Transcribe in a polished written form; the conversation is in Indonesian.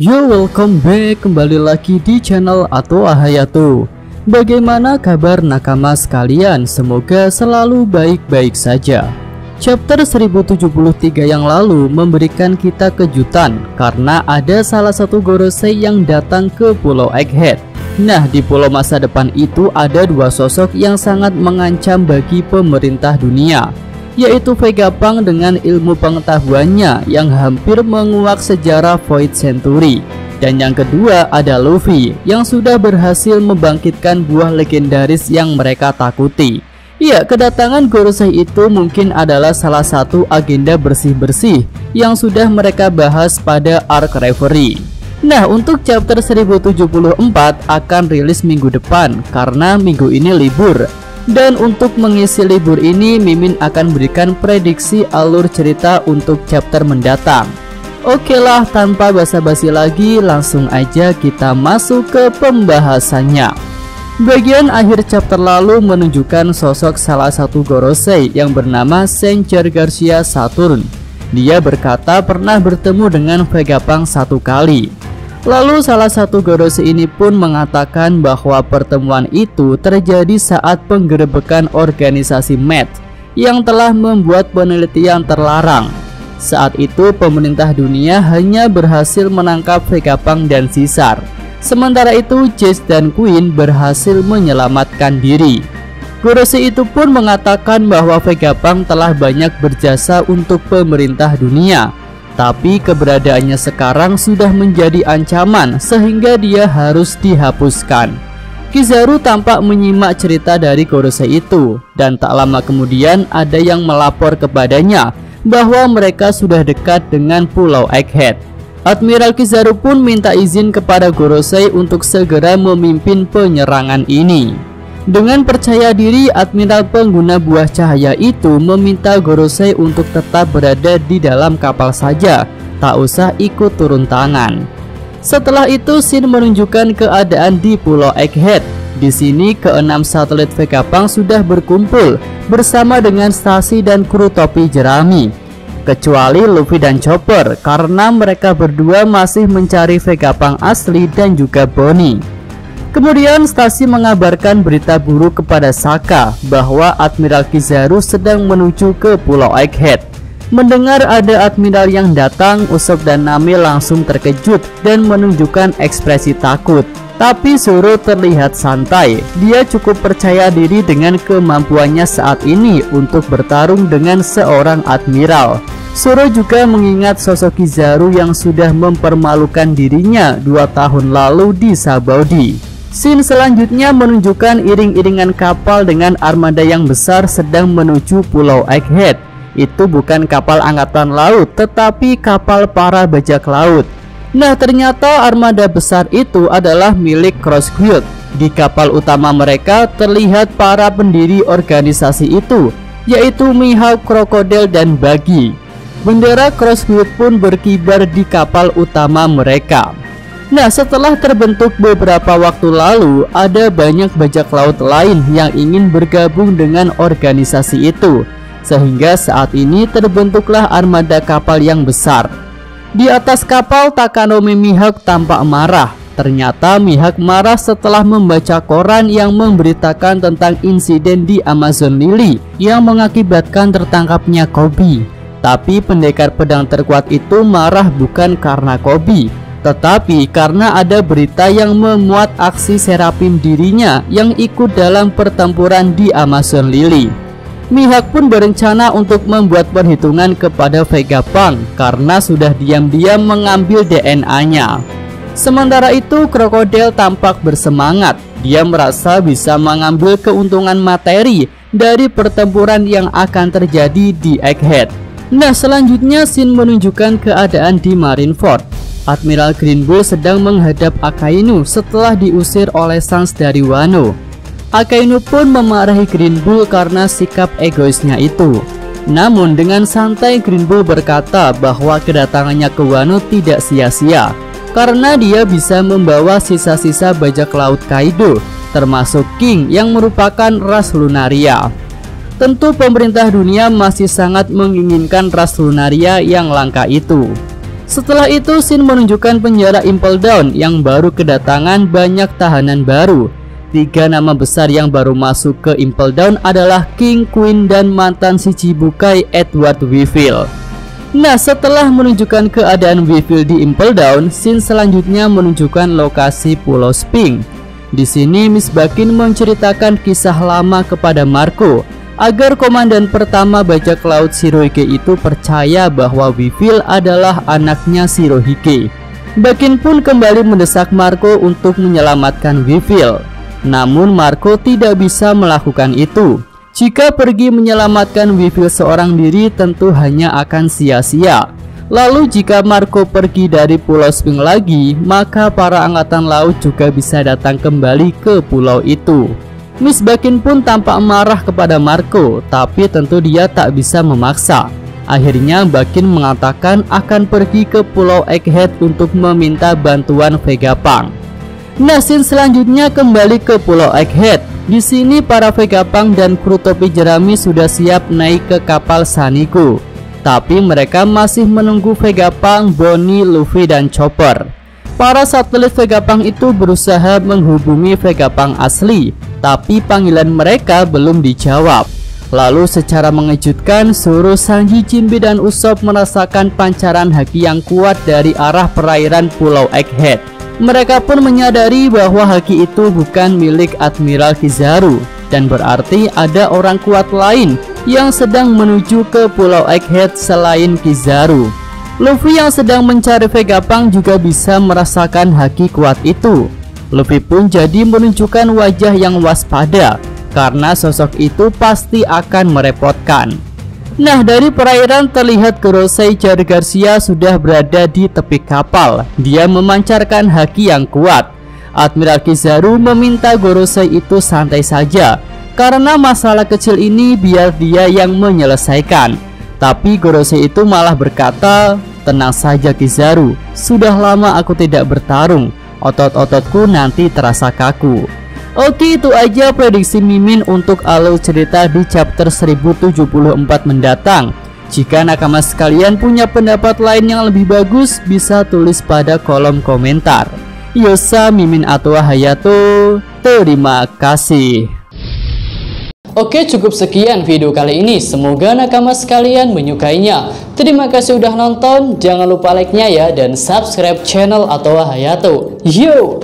Yo, welcome back, kembali lagi di channel Atoa Hayato. Bagaimana kabar nakama sekalian? Semoga selalu baik-baik saja. Chapter 1073 yang lalu memberikan kita kejutan karena ada salah satu Gorosei yang datang ke Pulau Egghead. Nah, di pulau masa depan itu ada dua sosok yang sangat mengancam bagi pemerintah dunia, yaitu Vegapunk dengan ilmu pengetahuannya yang hampir menguak sejarah Void Century. Dan yang kedua ada Luffy yang sudah berhasil membangkitkan buah legendaris yang mereka takuti. Ya, kedatangan Gorosei itu mungkin adalah salah satu agenda bersih-bersih yang sudah mereka bahas pada Arc Reverie. Nah, untuk chapter 1074 akan rilis minggu depan karena minggu ini libur. Dan untuk mengisi libur ini, Mimin akan berikan prediksi alur cerita untuk chapter mendatang. Oke lah, tanpa basa-basi lagi, langsung aja kita masuk ke pembahasannya. Bagian akhir chapter lalu menunjukkan sosok salah satu Gorosei yang bernama Sancher Garcia Saturn. Dia berkata pernah bertemu dengan Vegapunk satu kali. Lalu salah satu Gorosei ini pun mengatakan bahwa pertemuan itu terjadi saat penggerebekan organisasi MET yang telah membuat penelitian terlarang. Saat itu pemerintah dunia hanya berhasil menangkap Vegapunk dan Caesar. Sementara itu Chase dan Queen berhasil menyelamatkan diri. Gorosei itu pun mengatakan bahwa Vegapunk telah banyak berjasa untuk pemerintah dunia, tapi keberadaannya sekarang sudah menjadi ancaman sehingga dia harus dihapuskan. Kizaru tampak menyimak cerita dari Gorosei itu, dan tak lama kemudian ada yang melapor kepadanya bahwa mereka sudah dekat dengan Pulau Egghead. Admiral Kizaru pun minta izin kepada Gorosei untuk segera memimpin penyerangan ini. Dengan percaya diri, Admiral pengguna buah cahaya itu meminta Gorosei untuk tetap berada di dalam kapal saja, tak usah ikut turun tangan. Setelah itu, scene menunjukkan keadaan di Pulau Egghead. Di sini, keenam satelit Vegapunk sudah berkumpul bersama dengan Stacy dan kru topi jerami, kecuali Luffy dan Chopper karena mereka berdua masih mencari Vegapunk asli dan juga Bonnie. Kemudian Stacy mengabarkan berita buruk kepada Saka bahwa Admiral Kizaru sedang menuju ke Pulau Egghead. Mendengar ada admiral yang datang, Usopp dan Nami langsung terkejut dan menunjukkan ekspresi takut. Tapi Zoro terlihat santai. Dia cukup percaya diri dengan kemampuannya saat ini untuk bertarung dengan seorang admiral. Zoro juga mengingat sosok Kizaru yang sudah mempermalukan dirinya 2 tahun lalu di Sabaody. Scene selanjutnya menunjukkan iring-iringan kapal dengan armada yang besar sedang menuju Pulau Egghead. Itu bukan kapal angkatan laut, tetapi kapal para bajak laut. Nah, ternyata armada besar itu adalah milik Cross Guild. Di kapal utama mereka terlihat para pendiri organisasi itu, yaitu Mihawk, Crocodile, dan Buggy. Bendera Cross Guild pun berkibar di kapal utama mereka. Nah, setelah terbentuk beberapa waktu lalu, ada banyak bajak laut lain yang ingin bergabung dengan organisasi itu, sehingga saat ini terbentuklah armada kapal yang besar. Di atas kapal, Takanomi Mihawk tampak marah. Ternyata Mihawk marah setelah membaca koran yang memberitakan tentang insiden di Amazon Lily yang mengakibatkan tertangkapnya Koby. Tapi pendekar pedang terkuat itu marah bukan karena Koby, tetapi karena ada berita yang memuat aksi Seraphim dirinya yang ikut dalam pertempuran di Amazon Lily. Mihawk pun berencana untuk membuat perhitungan kepada Vegapunk karena sudah diam-diam mengambil DNA-nya. Sementara itu, Crocodile tampak bersemangat. Dia merasa bisa mengambil keuntungan materi dari pertempuran yang akan terjadi di Egghead. Nah, selanjutnya scene menunjukkan keadaan di Marineford. Admiral Green Bull sedang menghadap Akainu setelah diusir oleh Sans dari Wano. Akainu pun memarahi Green Bull karena sikap egoisnya itu. Namun dengan santai Green Bull berkata bahwa kedatangannya ke Wano tidak sia-sia karena dia bisa membawa sisa-sisa bajak laut Kaido, termasuk King yang merupakan ras Lunaria. Tentu pemerintah dunia masih sangat menginginkan ras Lunaria yang langka itu. Setelah itu scene menunjukkan penjara Impel Down yang baru kedatangan banyak tahanan baru. 3 nama besar yang baru masuk ke Impel Down adalah King, Queen, dan mantan si Cibukai Edward Weevil. Nah, setelah menunjukkan keadaan Weevil di Impel Down, scene selanjutnya menunjukkan lokasi Pulau Sphinx. Di sini Miss Bakin menceritakan kisah lama kepada Marco agar komandan pertama bajak laut Shirohige itu percaya bahwa Weevil adalah anaknya Shirohige. Bakin pun kembali mendesak Marco untuk menyelamatkan Weevil. Namun Marco tidak bisa melakukan itu. Jika pergi menyelamatkan Weevil seorang diri tentu hanya akan sia-sia. Lalu jika Marco pergi dari Pulau Sphinx lagi, maka para angkatan laut juga bisa datang kembali ke pulau itu. Miss Bakin pun tampak marah kepada Marco, tapi tentu dia tak bisa memaksa. Akhirnya Bakin mengatakan akan pergi ke Pulau Egghead untuk meminta bantuan Vegapunk. Nah, scene selanjutnya kembali ke Pulau Egghead. Di sini para Vegapunk dan kru topi jerami sudah siap naik ke kapal Saniku. Tapi mereka masih menunggu Vegapunk, Bonnie, Luffy, dan Chopper. Para satelit Vegapunk itu berusaha menghubungi Vegapunk asli, tapi panggilan mereka belum dijawab. Lalu secara mengejutkan, Zoro, Sanji, Jinbe, dan Usopp merasakan pancaran haki yang kuat dari arah perairan Pulau Egghead. Mereka pun menyadari bahwa haki itu bukan milik Admiral Kizaru, dan berarti ada orang kuat lain yang sedang menuju ke Pulau Egghead selain Kizaru. Luffy yang sedang mencari Vegapunk juga bisa merasakan haki kuat itu. Luffy pun jadi menunjukkan wajah yang waspada, karena sosok itu pasti akan merepotkan. Nah, dari perairan terlihat Gorosei Jar Garcia sudah berada di tepi kapal. Dia memancarkan haki yang kuat. Admiral Kizaru meminta Gorosei itu santai saja, karena masalah kecil ini biar dia yang menyelesaikan. Tapi Gorosei itu malah berkata, "Tenang saja Kizaru, sudah lama aku tidak bertarung. Otot-ototku nanti terasa kaku." Oke, itu aja prediksi Mimin untuk alur cerita di chapter 1074 mendatang. Jika nakama sekalian punya pendapat lain yang lebih bagus, bisa tulis pada kolom komentar. Yosa Mimin atau Hayato, terima kasih. Oke, cukup sekian video kali ini. Semoga nakama sekalian menyukainya. Terima kasih udah nonton. Jangan lupa like-nya ya, dan subscribe channel atau Hayato. Yo!